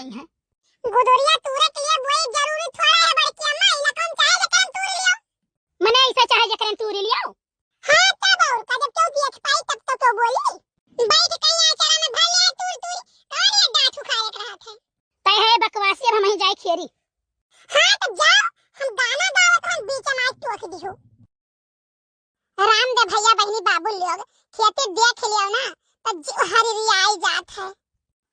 गई हैं। गुदरिया तूरे के लिए वही जरूरी थोड़ा है बड़की अम्मा, इला कौन चाहे जकरन तूर लियो। मने ऐसा चाहे जकरन तूर लियो। हां तब और का जब तो देख पाई तब तो बोली बैठ कहीं आचरा में भर ले तूर तूर कौन ये डाठू खाए रहा थे। तय है बकवासी, अब हम ही जाए खेरी। हां तो जाओ, हम गाना गावत हम बीच में टोक दियो। रामदेव भैया बहनी बाबू लोग खेती देख लियो ना तो जीव हरी आई जात है।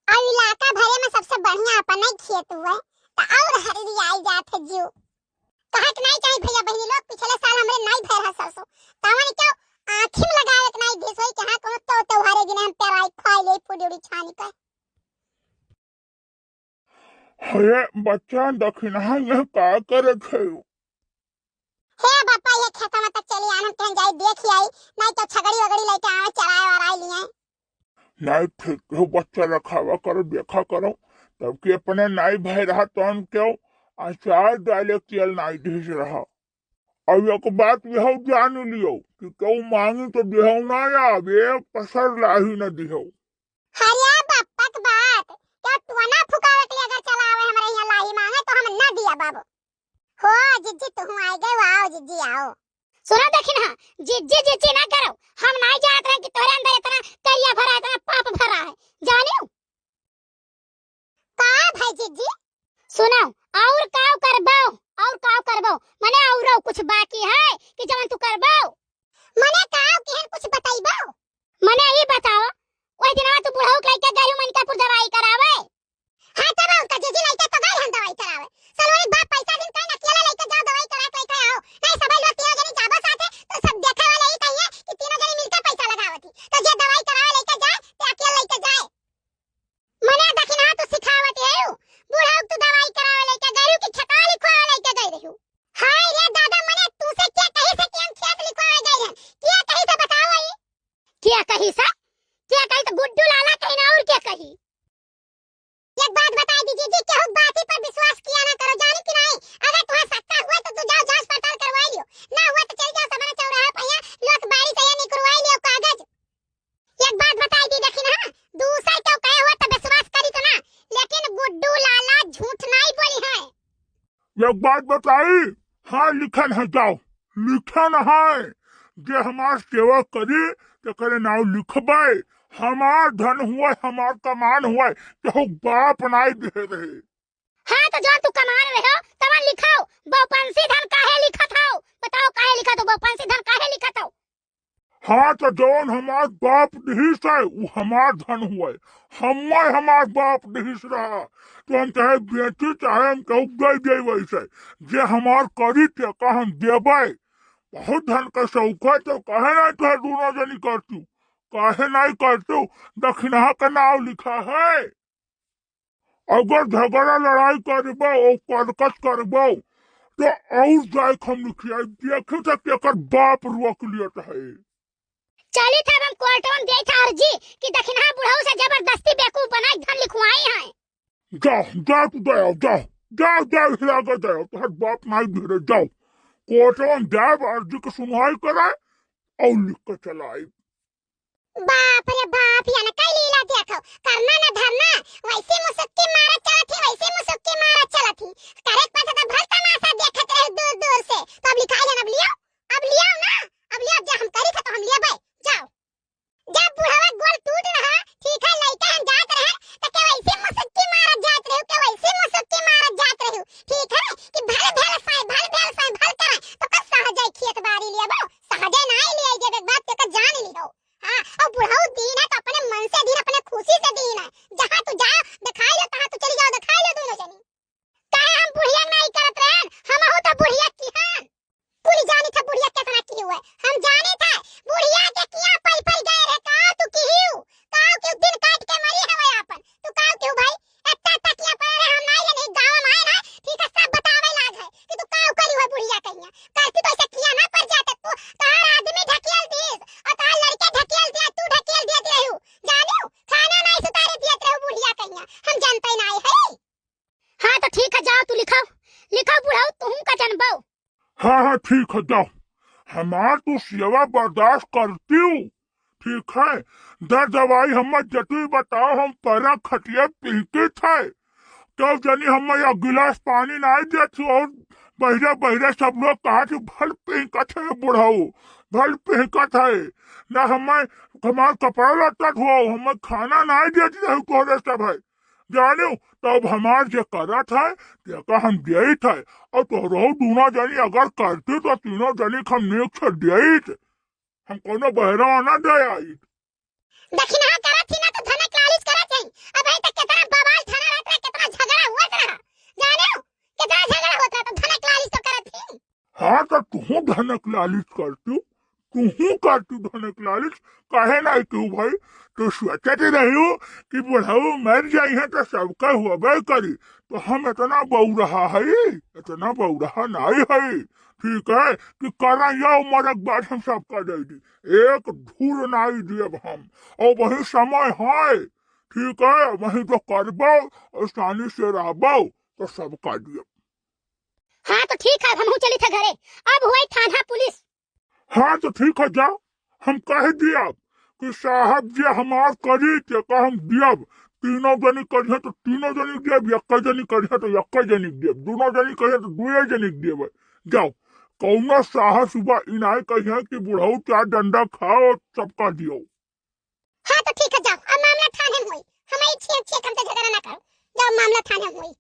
और इलाका भरे में सबसे बढ़िया अपन ही खेत हुआ तो और हरी आई जात है जीव। कहत नहीं चाहिए भैया बहनी लोग, पिछले साल हमरे नहीं भर है सरसों तावन क्यों आंखी में लगावत नहीं दिसोई कहां कोनो तो त्योहारे दिन हम पेराई खाई ले पुडीड़ी छानी का। हे बच्चा दखिना यह का करत है। हे बापा ये खेता में तक चली आनम कहीं जाई देख आई, नहीं तो छगड़ी वगड़ी लेके आवे चराए वराई लिए। नहीं ठीक हो बच्चा रखावा करो देखा करो, तब कि अपने नाई भय रहा तो हम क्यों अचार डाले तेल नाई ढीस रहा। अब एक बात यह जान लियो कि क्यों मांगी तो देहो ना आवे, पसर लाही न दिहो। हरिया बापा की बात क्या टुना फुकावे के लिए अगर चलावे हमारे यहाँ लाही मांगे तो हम न दिया बाबू। हो जिज्जी तुम आए गए, आओ जिज्जी आओ। सुना दखिना, जिज्जी ना करो, हम नहीं जानते हैं कि तोरे अंदर इतना करिया भरा, इतना पाप भरा है, जानियो का भाई जिज्जी। सुनो और काव करबो मने और कुछ बाकी है कि जवन तू करबो। मने काव केहन कुछ बताइबो। मने ये बताओ ओई दिनवा तू बुढ़ऊ के लइका गयो मनिकापुर दवाई करावे। हां तब का जिज्जी लइका तो गए हम दवाई करावे। सलवारी बाप पैसा दिन कहीं अकेला लइका जाओ दवाई करा के लेके आओ, नहीं सब लोग तीनों जने जाबो साथे तो सब देखे वाले ही कहिए कि तीनों जने मिलकर पैसा लगावती तो जे दवाई करावे लेके जाए ते अकेला लेके जाए। मने दखिना तू सिखावत है बुढ़ऊ तू दवाई करावे लेके गयो कि ठका लिखवावे लेके गई रहू। हाय रे दादा मने तू से क्या कही से कि हम खेत लिखवावे गए हैं, क्या कही से बताओ ये। क्या कही तो गुड्डू लाला कहीं ना और क्या कही। एक बात बता दीजिए जी, केहू बात ही पर विश्वास किया ना करो, जानी कि नहीं। अगर तुम्हारा सत्ता हुआ तो तू जाओ जांच पड़ताल करवा लियो, ना हुआ तो चल जाओ सबने चौराहा पे लोक बाड़ी से नहीं करवा लियो कागज। एक बात बता दी देखी ना, दूसरा क्यों कहे हुआ तो विश्वास करी तो ना, लेकिन गुड्डू लाला झूठ नहीं बोली है। एक बात बताई, हाँ लिखन है जाओ, लिखन है जे हमार सेवा करी तो करे नाव लिखबाई, हमार धन हुआ हमार कमान हुआ केहू बाप नहीं दे रहे। हां तो जो तू कमान रहे हो तवन लिखाओ, बहुपंशी धन काहे लिखत हो, बताओ काहे लिखत हो, बहुपंशी धन काहे लिखत हो। हाँ तो जौन हमार बाप दिहिस है वो हमार धन हुआ, हमार बाप दिहिस रहा तो हम चाहे बेची चाहे हम कहू दे वैसे जे हमार करी ते का हम देबै। बहुत धन का शौक है तो कहे नहीं तो दोनों जनी करतू, काहे नहीं करतू। दक्षिणा का नाम लिखा है, अगर झगड़ा लड़ाई करबो और करकस करबो तो और जाए हम लिखिया देखे तक एकर बाप रोक लियत है। चली था हम कोर्ट में दे था अर्जी कि दक्षिणा बुढ़ऊ से जबरदस्ती बेवकूफ बनाई धन लिखवाई है। जाओ तू जाओ हिलाकर जाओ, तो बाप नहीं धीरे जाओ कोर्ट में जाए अर्जी की सुनवाई कराए और लिख कर चलाए। बाप रे बाप, या ना कई लीला देखो, करना ना धरना वैसे मुसक्की मारत चलत थी, वैसे मुसक्की मारत चलत थी। करे पास तो भल तमाशा देखत रहे दूर दूर से, तो अब लिखाई लेना, अब लियो ना, अब लियो जब हम करी था तो हम लेबै। जाओ जब बुढ़वा गोल टूट रहा ठीक है लइका हम जात रहे तो के वैसे मुसक्की मारत जात रहे, के वैसे मुसक्की मारत जात रहे, ठीक है कि भल करे तो कस सहजे खेत बाड़ी लेबो, सहजे नहीं ले जे एक बात के जान लियो। हां और बुढ़ऊ दीन है तो अपने मन से दीन, अपने खुशी से दीन है, जहां तू जाओ दिखाई लो, तहां तू चली जाओ दिखाई लो दोनों जनी। काहे हम बुढ़िया नहीं करत रहन, हम हो तो बुढ़िया की हन पूरी जानी था बुढ़िया कितना की हुए, हम जाने था बुढ़िया के किया पल पल गए रे का तू कीहू का के दिन काट के मरी है अपन तू का क्यों भाई इतना तकिया पर हम नहीं ले नहीं गांव में आए ना, ठीक है सब बतावे लाग है कि तू का करी हुए बुढ़िया कहिया करती तो ऐसा किया ना पड़ जाते तू तार आदमी ढकेल दीस और तार लड़के ढकेल दिया, तू ढकेल देत रहू, जानियो खाना नहीं सुतारे दियत रहू बुढ़िया कहिया, हम जानते नहीं है। हां तो ठीक है जाओ तू लिखाओ बुढ़ऊ तुम का जनबो। हाँ ठीक है जाओ, हमार तो सेवा बर्दाश्त करती हूँ, ठीक है। दर दवाई हम जतुई बताओ, हम परा खटिया पीते थे तो जनी हम एक गिलास पानी नहीं देती और बहरे बहरे सब लोग कहा कि भल फेंकत है बुढ़ाऊ, भल फेंकत है ना। हमें हमार कपड़ा लत्ता धो, हमें खाना नहीं देती रही तोहरे सब है जानो। तब हमार जो करा था तेका हम दे थे, और तोहरो दूना जनी अगर करती तो तीनों जनी हम नेक से दे, हम कोनो बहरा ना दे आई। दक्षिणा करा थी ना तो धनक लालिश करा थी। अब अभी तक कितना बवाल थाना रहता है, कितना झगड़ा हुआ था जानो, कितना झगड़ा होता तो धनक लालिश तो करा थी। हाँ तो तू धनक लालिश करती, तू करती धनक लालिश, कहे नहीं क्यों भाई? तो सोचते रही हो कि बुढ़ाऊ मर जाई है तो सबका हुआ करी, तो हम इतना बउरहा है, इतना बउरहा नहीं है। ठीक है कि करा या उम्र के बाद हम सबका दे दी, एक धूल नहीं दिए हम, और वही समय है। ठीक है, वही तो करबो और आसानी से रहबो तो सबका दिए। हाँ तो ठीक है, हम चली थे घरे, अब हुई थाना पुलिस। हाँ तो ठीक है, जाओ, हम कह दिया कि साहब जी हमार करी के हम दियब, तीनों जनी करिए तो तीनों जनी देव, एक जनी करिए तो एक जनी देव, दोनों जनी करिए तो दुए जनी देव। जाओ, कौना साहब सुबह इनाय कहिए कि बुढ़ाऊ चार डंडा खाओ और सबका दियो। हाँ तो ठीक है, जाओ, अब मामला थाने में हुई, हमें अच्छी अच्छी हम तो झगड़ा ना करो, जाओ मामला थाने में हुई।